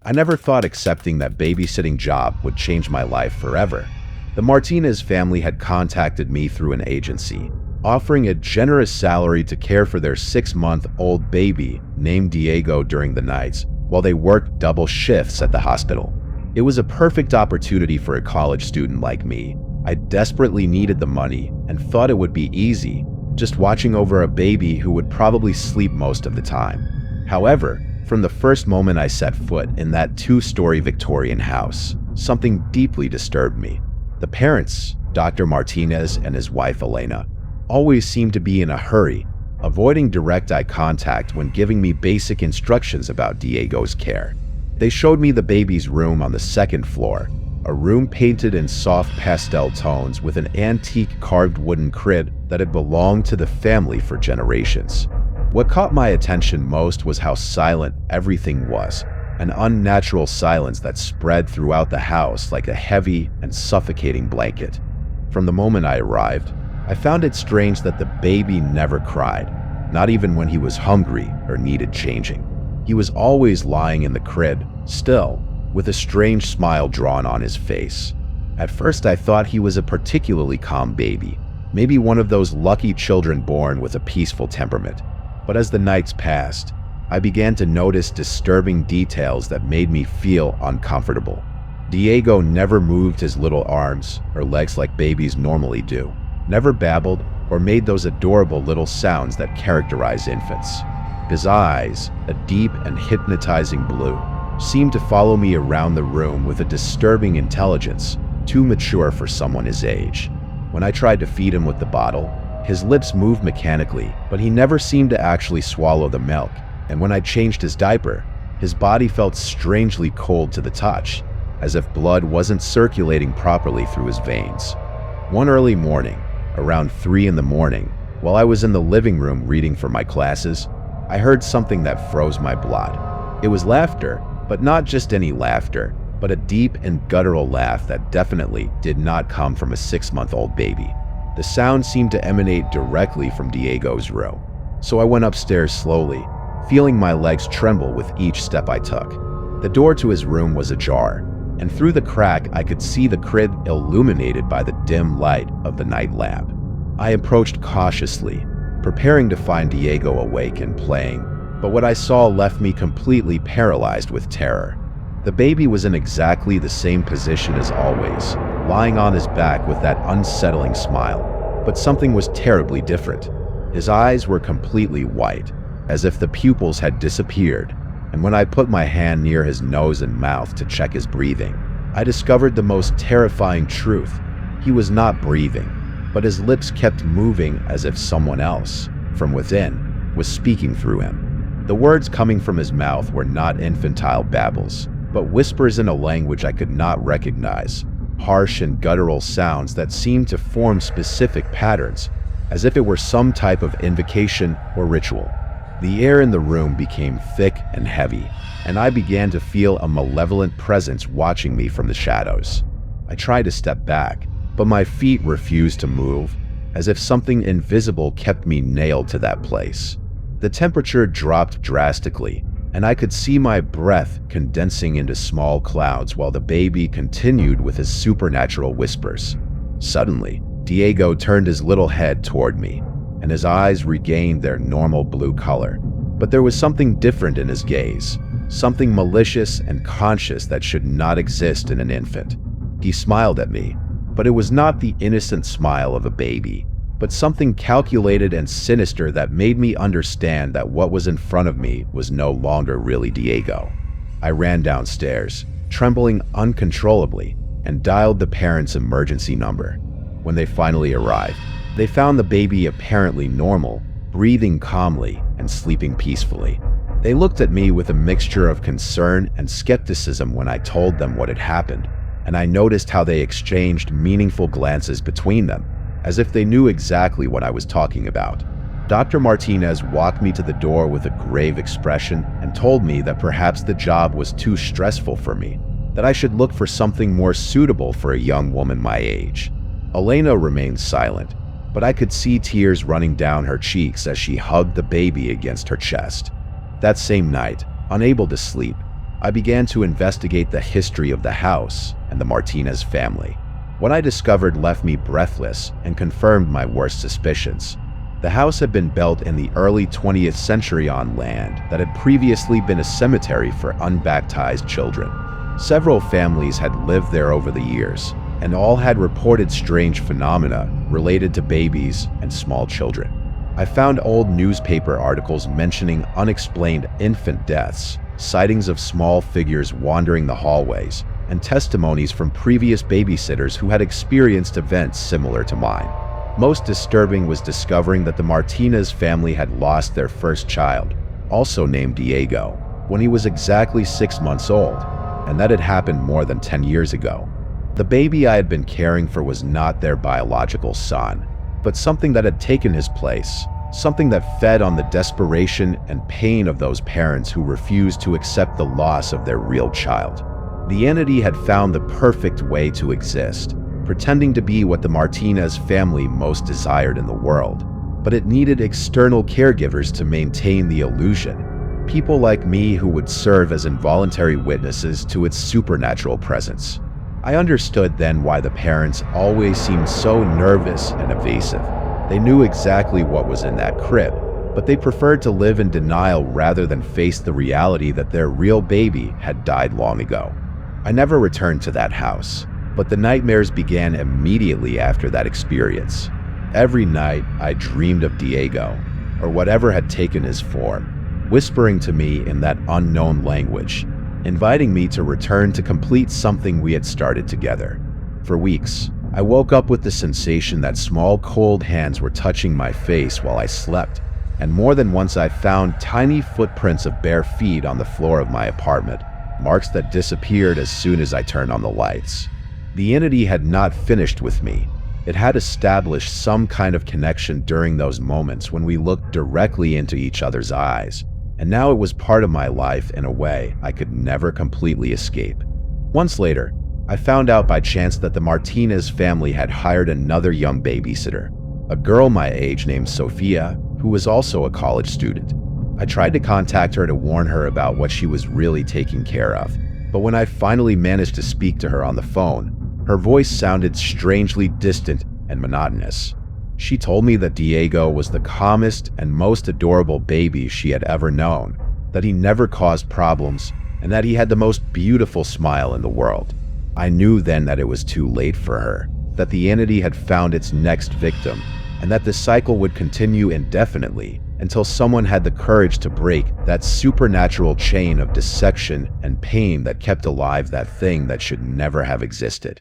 I never thought accepting that babysitting job would change my life forever. The Martinez family had contacted me through an agency, offering a generous salary to care for their 6-month-old baby named Diego during the nights while they worked double shifts at the hospital. It was a perfect opportunity for a college student like me. I desperately needed the money and thought it would be easy, just watching over a baby who would probably sleep most of the time. However, from the first moment I set foot in that 2-story Victorian house, something deeply disturbed me. The parents, Dr. Martinez and his wife Elena, always seemed to be in a hurry, avoiding direct eye contact when giving me basic instructions about Diego's care. They showed me the baby's room on the 2nd floor, a room painted in soft pastel tones with an antique carved wooden crib that had belonged to the family for generations. What caught my attention most was how silent everything was, an unnatural silence that spread throughout the house like a heavy and suffocating blanket. From the moment I arrived, I found it strange that the baby never cried, not even when he was hungry or needed changing. He was always lying in the crib, still, with a strange smile drawn on his face. At first I thought he was a particularly calm baby, maybe one of those lucky children born with a peaceful temperament. But as the nights passed, I began to notice disturbing details that made me feel uncomfortable. Diego never moved his little arms or legs like babies normally do, never babbled or made those adorable little sounds that characterize infants. His eyes, a deep and hypnotizing blue, seemed to follow me around the room with a disturbing intelligence, too mature for someone his age. When I tried to feed him with the bottle, his lips moved mechanically, but he never seemed to actually swallow the milk. And when I changed his diaper, his body felt strangely cold to the touch, as if blood wasn't circulating properly through his veins. One early morning, around 3 in the morning, while I was in the living room reading for my classes, I heard something that froze my blood. It was laughter, but not just any laughter, but a deep and guttural laugh that definitely did not come from a 6-month-old baby. The sound seemed to emanate directly from Diego's room. So I went upstairs slowly, feeling my legs tremble with each step I took. The door to his room was ajar, and through the crack I could see the crib illuminated by the dim light of the night lamp. I approached cautiously, preparing to find Diego awake and playing, but what I saw left me completely paralyzed with terror. The baby was in exactly the same position as always, lying on his back with that unsettling smile, but something was terribly different. His eyes were completely white, as if the pupils had disappeared, and when I put my hand near his nose and mouth to check his breathing, I discovered the most terrifying truth. He was not breathing, but his lips kept moving as if someone else, from within, was speaking through him. The words coming from his mouth were not infantile babbles, but whispers in a language I could not recognize, harsh and guttural sounds that seemed to form specific patterns, as if it were some type of invocation or ritual. The air in the room became thick and heavy, and I began to feel a malevolent presence watching me from the shadows. I tried to step back, but my feet refused to move, as if something invisible kept me nailed to that place. The temperature dropped drastically, and I could see my breath condensing into small clouds while the baby continued with his supernatural whispers. Suddenly, Diego turned his little head toward me, and his eyes regained their normal blue color. But there was something different in his gaze, something malicious and conscious that should not exist in an infant. He smiled at me, but it was not the innocent smile of a baby, but something calculated and sinister that made me understand that what was in front of me was no longer really Diego. I ran downstairs, trembling uncontrollably, and dialed the parents' emergency number. When they finally arrived, they found the baby apparently normal, breathing calmly and sleeping peacefully. They looked at me with a mixture of concern and skepticism when I told them what had happened, and I noticed how they exchanged meaningful glances between them, as if they knew exactly what I was talking about. Dr. Martinez walked me to the door with a grave expression and told me that perhaps the job was too stressful for me, that I should look for something more suitable for a young woman my age. Elena remained silent, but I could see tears running down her cheeks as she hugged the baby against her chest. That same night, unable to sleep, I began to investigate the history of the house and the Martinez family. What I discovered left me breathless and confirmed my worst suspicions. The house had been built in the early 20th century on land that had previously been a cemetery for unbaptized children. Several families had lived there over the years, and all had reported strange phenomena related to babies and small children. I found old newspaper articles mentioning unexplained infant deaths, sightings of small figures wandering the hallways, and testimonies from previous babysitters who had experienced events similar to mine. Most disturbing was discovering that the Martinez family had lost their first child, also named Diego, when he was exactly 6 months old, and that had happened more than 10 years ago. The baby I had been caring for was not their biological son, but something that had taken his place, something that fed on the desperation and pain of those parents who refused to accept the loss of their real child. The entity had found the perfect way to exist, pretending to be what the Martinez family most desired in the world, but it needed external caregivers to maintain the illusion. People like me who would serve as involuntary witnesses to its supernatural presence. I understood then why the parents always seemed so nervous and evasive. They knew exactly what was in that crib, but they preferred to live in denial rather than face the reality that their real baby had died long ago. I never returned to that house, but the nightmares began immediately after that experience. Every night, I dreamed of Diego, or whatever had taken his form, whispering to me in that unknown language, inviting me to return to complete something we had started together. For weeks, I woke up with the sensation that small cold hands were touching my face while I slept, and more than once I found tiny footprints of bare feet on the floor of my apartment, marks that disappeared as soon as I turned on the lights. The entity had not finished with me. It had established some kind of connection during those moments when we looked directly into each other's eyes, and now it was part of my life in a way I could never completely escape. Months later, I found out by chance that the Martinez family had hired another young babysitter, a girl my age named Sophia, who was also a college student. I tried to contact her to warn her about what she was really taking care of, but when I finally managed to speak to her on the phone, her voice sounded strangely distant and monotonous. She told me that Diego was the calmest and most adorable baby she had ever known, that he never caused problems, and that he had the most beautiful smile in the world. I knew then that it was too late for her, that the entity had found its next victim, and that the cycle would continue indefinitely until someone had the courage to break that supernatural chain of dissection and pain that kept alive that thing that should never have existed.